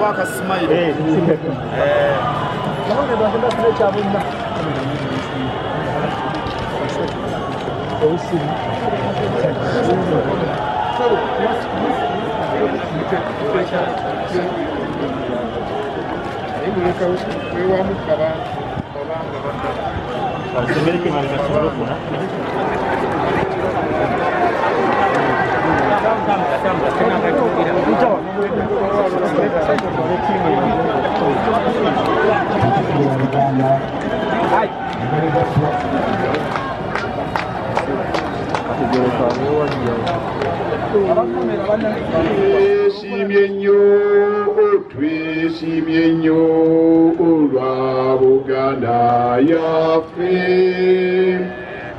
aka smile Twesimye nnyo olwa Buganda yaffe,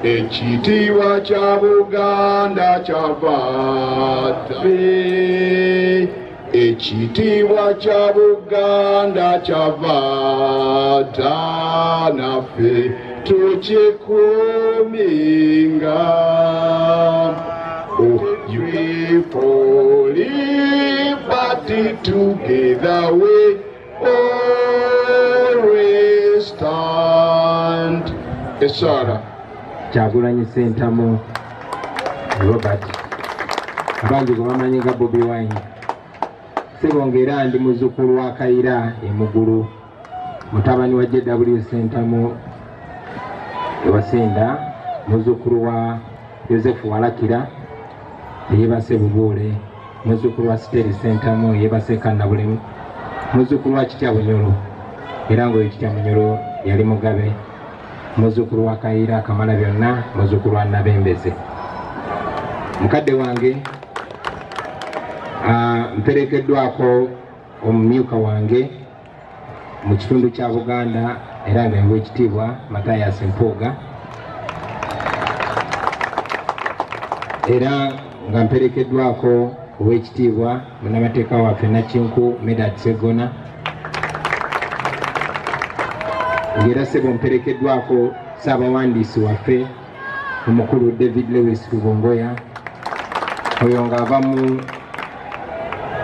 ekitiibwa kya Buganda kyava ffe, ekitiibwa kya Buganda kyava naffe tukyekuumenga. We for liberty together we always stand. Esara Kyagulanyi Ssentamu Robert abangi gwe bamanyi nga Bobi Wine Ssebongera ndi muzzukulu wa Kaira Emugulu mutabani wa JW Ssentamu Ewasenda muzzukulu wa Yosefu Walakira yebase Bubuule muzzukulu wa Steri Ssentamu yebase Kannabulemu muzzukulu wa Kitya Bunyoro era ng'oyo Kitya Bunyoro yali Mugabe muzzukulu wa Kaira Kamalabyonna muzzukulu wa Nabembeze. Mukadde wange mperekeddwako omumyuka wange mu kitundu kya Buganda era nga yenva ekitiibwa Mathias Mpuuga era nga mperekeddwako ow'ekitiibwa munnamateeka waffe Nakinku Medard Sseggona ng'era ssebo mperekeddwako Ssaabawandiisi waffe omukulu David Lewis Rubongoya oyo ng'ava mu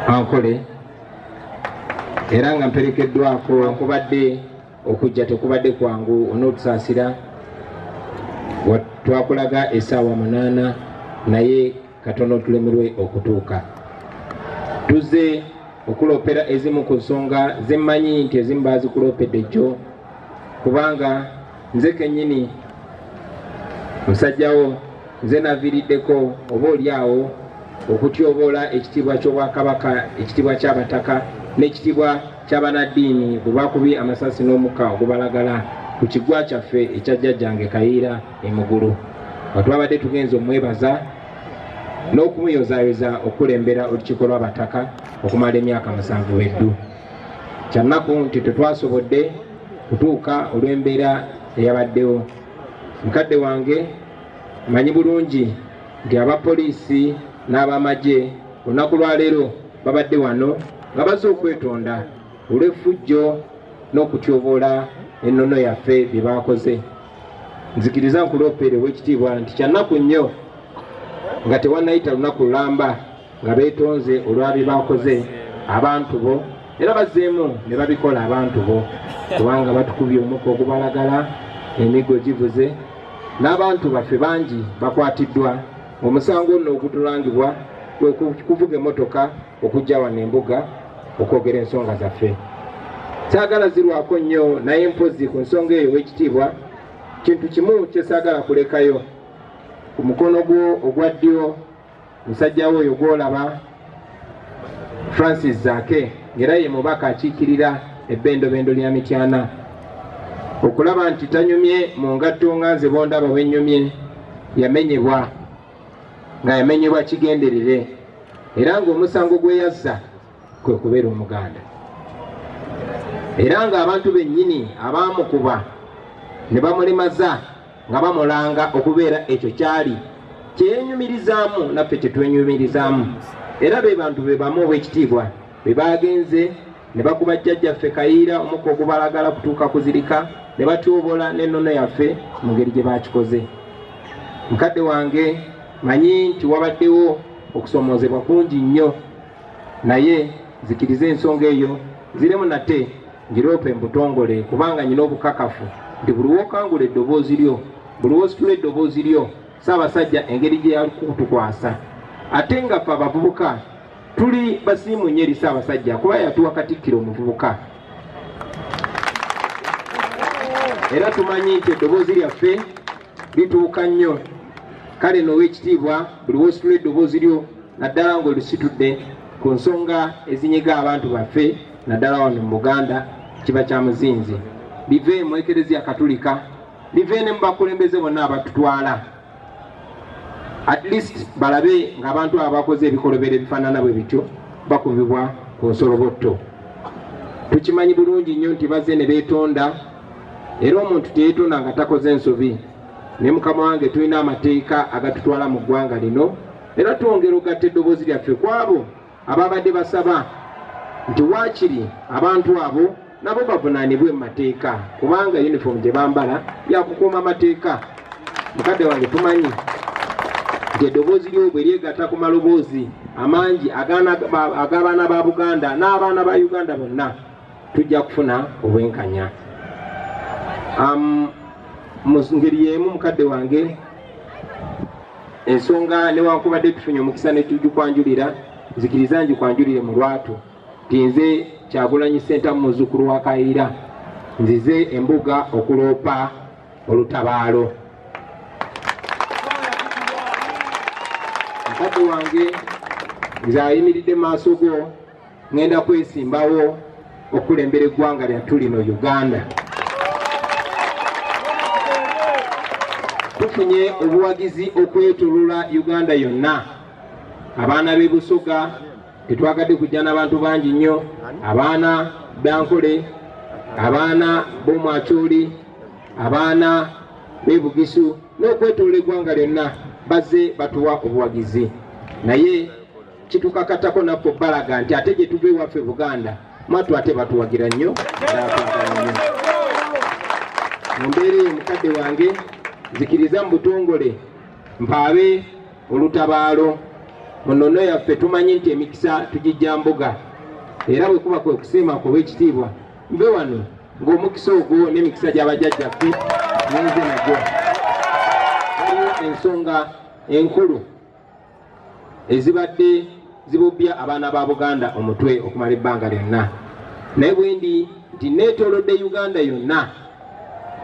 Ankole era nga mperekeddwako nkubadde okujja tekubadde kwangu onootusaasira twakulaga essaawa 8 naye katono tulemerwe okutuuka. Tuzze okuloopera ezimu ku nsonga zemmanyi nti ezimu baazikuloopedde jjo kubanga nze kennyini musajjawo nze naviiriddeko oba oliawo okutyoboola ekitiibwa ky'Obwakabaka, ekitiibwa ky'abataka n'ekitiibwa ky'abanaddiini bwe baakubye amasasi n'omukka ogubalagala ku kiggwa kyaffe ekya jjajjange Kayiira Emugulu. Twabadde tugenza omwebaza n'okumuyozaayoza okulembera olukiiko lw'abataka okumala emyaka 7 beddu. Kyannaku nti tetwasobodde kutuuka olw'embeera eyabaddewo. Mukadde wange manyi bulungi nti abapoliisi n'abamagye olunaku lwaleero babadde wano nga bazze okwetonda olw'effujjo n'okutyoboola ennono yaffe bye baakoze. Nzikiriza nkuloopere ow'ekitiibwa nti kyannaku nnyo nga tewannayita lunaku lulamba nga beetonze olwa bye baakoze abantu bo era bazzeemu ne babikola abantu bo kubanga batukubye omukka ogubalagala emigo givuze n'abantu baffe bangi bakwatiddwa. Omusango nno ogutulangibwa kwe kuvuga emmotoka okujja wano embuga okwogera ensonga zaffe. Saagala zirwako nnyo naye mpozi ku nsonga eyo w'ekitiibwa kintu kimu kyesaagala kulekayo. Ku mukono gwo ogwa ddyo musajjawo oyo gw'olaba Francis Zaake ng'era ye mubaka akiikirira ebbendobendo lya Mityana okulaba nti tanyumye mu ngatto nga nze bondaba bwennyumye yamenyebwa nga yamenyebwa kigenderere era ng'omusango gwe yazza kwe kubeera Omuganda era ng'abantu bennyini abaamukuba ne bamulemaza nga bamulanga okubeera ekyo kyali kyenyumirizaamu naffe kyetwenyumirizaamu era be bantu be bamu ow'ekitiibwa be bagenze ne bakuba jjajjaffe Kayiira omukka ogubalagala kutuuka kuzirika ne batyoboola n'ennono yaffe mu ngeri gye baakikoze. Mukadde wange manyi nti wabaddewo okusomoozebwa kungi nnyo naye zikiriza ensonga eyo nziremu nate ngirope embutongole kubanga nyina obukakafu nti buli wokangula eddoboozi lyo buli wositula eddoboozi lyo Ssaabasajja engeri gye yali kutukwasa ate nga ffe abavubuka tuli basiimu nnyo eri Ssaabasajja kuba yatuwa Katikkiro omuvubuka era tumanyi nti eddoboozi lyaffe lituuka nnyo kale n'ow'ekitiibwa buli wositula eddoboozi lyo naddala ng'olisitudde ku nsonga ezinyiga abantu baffe naddala wano mu Buganda kiba kya muzinzi bive mu Ekereziya Katulika bive ne mu bakulembeze bonna abatutwala at least balabe ng'abantu abo bakoze ebikolobero ebifaanana bwe bityo bakubibwa ku nsolobotto. Tukimanyi bulungi nnyo nti bazze ne beetonda era omuntu teyeetonda nga takoze ensobi ne Mukama wange tulina amateeka agatutwala mu ggwanga lino era twongera ogatta eddoboozi lyaffe ku abo ababadde basaba nti waakiri abantu abo nabo bavunaanibwe mu mateeka kubanga uniform gye bambala yakukuuma amateeka. Mukadde wange tumanyi nti eddoboozi lyo bwe lyegatta ku maloboozi amangi ag'abaana ba Buganda n'abaana ba Uganda bonna tujja kufuna obwenkanya. Mu ngeri y'emu mukadde wange ensonga newankubadde tufunye omukisa ne tugikwanjulira nzikiriza ngikwanjulire mu lwatu nti nze Kyagulanyi Ssentamu muzzukulu wa Kayiira nzize embuga okuloopa olutabaalo. Mukadde wange nze ayimiridde maaso go ngenda kwesimbawo okulembera eggwanga lyattu lino Uganda. Tufunye obuwagizi okwetoloola Uganda yonna. Abaana b'e Busoga tetwagadde kujja n'abantu bangi nnyo, abaana Bankole, abaana b'Omwakyoli, abaana b'e Bugisu n'okwetoloola eggwanga lyonna bazze batuwa obuwagizi. Naye kitukakatako naffe balaga nti ate gye tuva ewaffe Buganda mwatu ate batuwagira nnyo mu mbeera eyo. Mukadde wange nzikiriza mu butongole mpaabe olutabaalo mu nnono yaffe. Tumanyi nti emikisa tugijja mbuga era bwe kuba kwe kusiima ku bw'ekitiibwa nve wano ng'omukisa ogwo n'emikisa gy'abajjajjaffe nyenze nagyo. Waliwo ensonga enkulu ezibadde zibubya abaana ba Buganda omutwe okumala ebbanga lyonna, naye bwe ndi nti neetoolodde Uganda yonna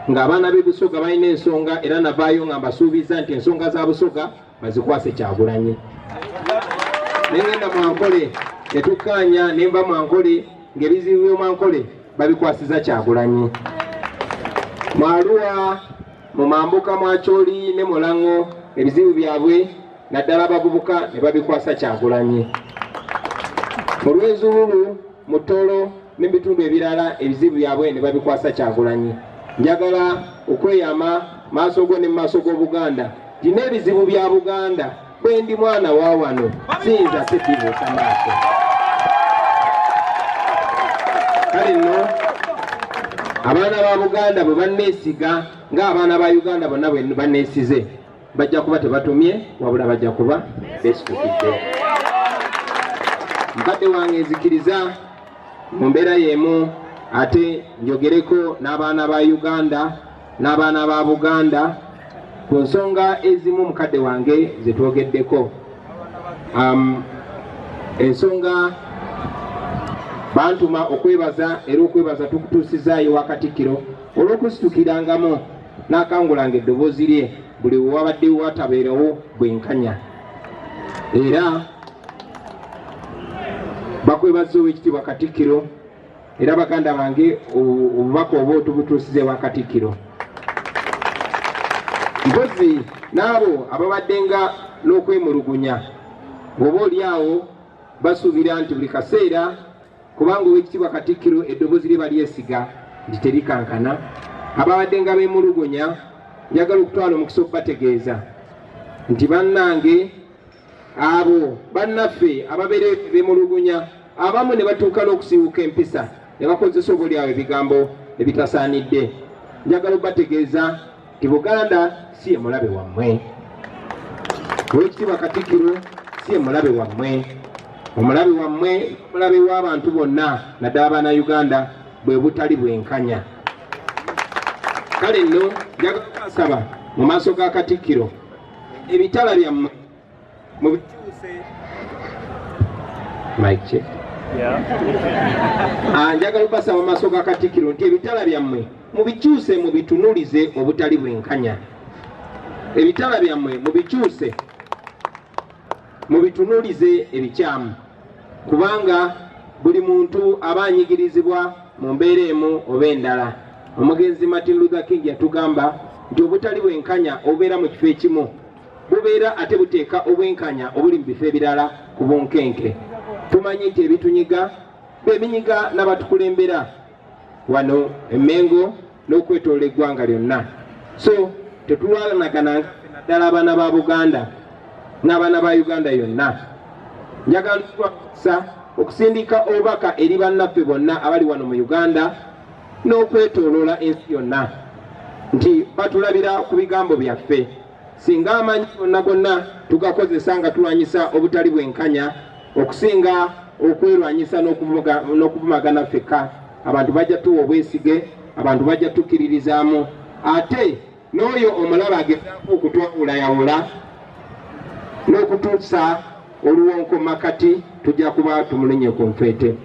ng'abaana b'e Busoga balina ensonga era navaayo nga mbasuubiza nti ensonga za Busoga bazikwase Kyagulanyi. Nengenda Mwankole netukkaanya nemba Mwankole ng'ebizibu by'Omwankole babikwasiza Kyagulanyi. Mu Arua, mu Mambuka, Mwakyoli ne Mulango ebizibu byabwe naddala abavubuka ne babikwasa Kyagulanyi. Mu Lwenzululu, mu Tolo n'ebitundu ebirala ebizibu byabwe ne babikwasa Kyagulanyi. Njagala okweyama maaso go ne mu maaso g'Obuganda nti n'ebizibu bya Buganda bwe ndi mwana wa wano siyinza sedibuusa maaso. Kale nno abaana ba Buganda bwe banneesiga ng'abaana ba Uganda bonna bwe banneesize bajja kuba tebatumye wabula bajja kuba beesitukidde. Mukadde wange nzikiriza mu mbeera y'emu ate njogereko n'abaana ba Uganda n'abaana ba Buganda ku nsonga ezimu mukadde wange ze twogeddeko. Ensonga bantuma okwebaza era okwebaza tukutuusizaayo wa Katikkiro olw'okusitukirangamu n'akangulanga eddoboozi lye buli we wabadde watabeerawo bwenkanya. Era bakwebaza Oweekitiibwa Katikkiro era baganda bange obubaka oba otubutuusize wa Katikkiro. Mpozi n'abo ababaddenga n'okwemulugunya bw'oba oli awo basuubira nti buli kaseera kubanga Oweekitiibwa Katikkiro eddoboozi lye balyesiga nti terikankana, ababaddenga beemulugunya njagala okutwala omukisa okubategeeza nti bannange abo bannaffe ababeera beemulugunya abamu ne batuuka n'okusiiwuka empisa ne bakozesa oba oli awo ebigambo ebitasaanidde. Njagala okubategeeza nti Buganda si ye mulabe wammwe, Oweekitiibwa Katikkiro si ye mulabe wammwe. omulabi wammwe omulabi w'abantu bonna naddala Abannayuganda bwe butali bwenkanya. Kale nno njagala kusaba mu maaso ga Katikkiro ebitala byammwe mubikyuse Mike njagala kubasaba mu maaso ga Katikkiro nti ebitala byammwe mubikyuse mubitunulize obutali bwenkanya. Ebitala byammwe mubikyuse mubitunulize ebikyamu, kubanga buli muntu aba anyigirizibwa mu mbeera emu oba endala. Omugenzi Martin Luther King yatugamba nti obutali bwenkanya obubeera mu kifo ekimu bubeera ate buteeka obwenkanya obuli mu bifo ebirala ku bunkenke. Tumanyi nti ebitunyiga beminyiga n'abatukulembera wano Emmengo n'okwetoola eggwanga lyonna. So tetulwanagana naddala abaana ba Buganda n'abaana ba Uganda yonna. Njagala okusindika obubaka eri bannaffe bonna abali wano mu Uganda n'okwetooloola ensi yonna nti batulabira ku bigambo byaffe. Singa amanyi gonna gonna tugakozesa nga tulwanyisa obutali bwenkanya okusinga okwerwanyisa n'okuvumagana ffekka, abantu bajja tuwa obwesige, abantu bajja tukkiririzaamu, ate n'oyo omulaba agezaako okutwawulayawula n'okutuusa oluwonko makati tujja kuba tumulinye ku nfeete.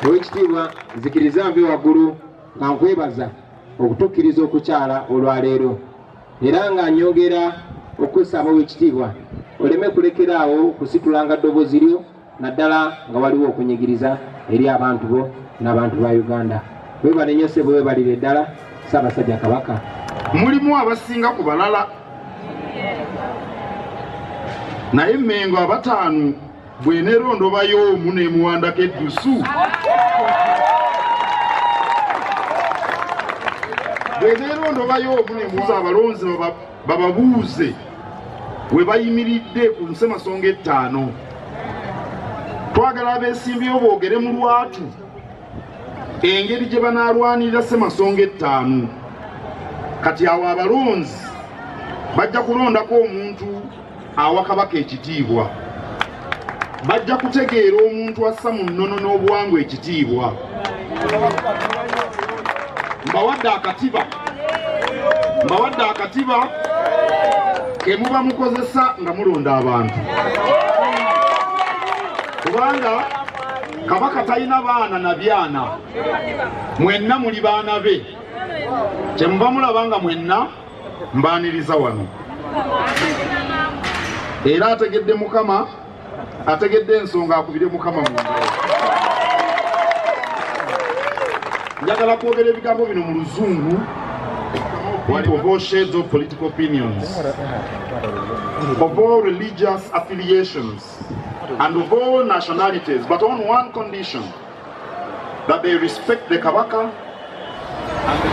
Oweekitiibwa nzikiriza nve waggulu nga nkwebaza okutukkiriza okukyala olwaleero, era nga nyongera okusaba Oweekitiibwa oleme kulekeraawo kusitulanga ddoboozi lyo naddala nga waliwo okunyigiriza eri abantu bo n'abantu ba Uganda. Webale nnyo ssebo, webalire ddala Ssaabasajja Kabaka. Mulimu abasinga ku balala, naye Emmengo abataano bw'eneerondobayo omu n'emuwandako eddusu. Bw'eneerondobayo omu n'emuwandako abalonzi bababuuze we bayimiridde ku nsemasonga ettaano. Twagala abeesimbyewo boogere mu lwatu engeri gye banaalwanirira ssemasonga ettaano. Kati awo abalonzi bajja kulondako omuntu awa Kabaka ekitiibwa, bajja kutegeera omuntu assa mu nnono n'obuwangwa ekitiibwa. Mbawadde akatiba ke muba mukozesa nga mulonda abantu, kubanga Kabaka talina baana na byana, mwenna muli baana be. Kyemuba mulaba nga mwenna mbaaniriza wano. Era ategedde Mukama, ategedde ensonga akubire Mukama mu ngalo. Njagala kwogera ebigambo bino mu Luzungu. Of all shades of political opinions, of all religious affiliations, and of all nationalities, but on one condition, that they respect the Kabaka and the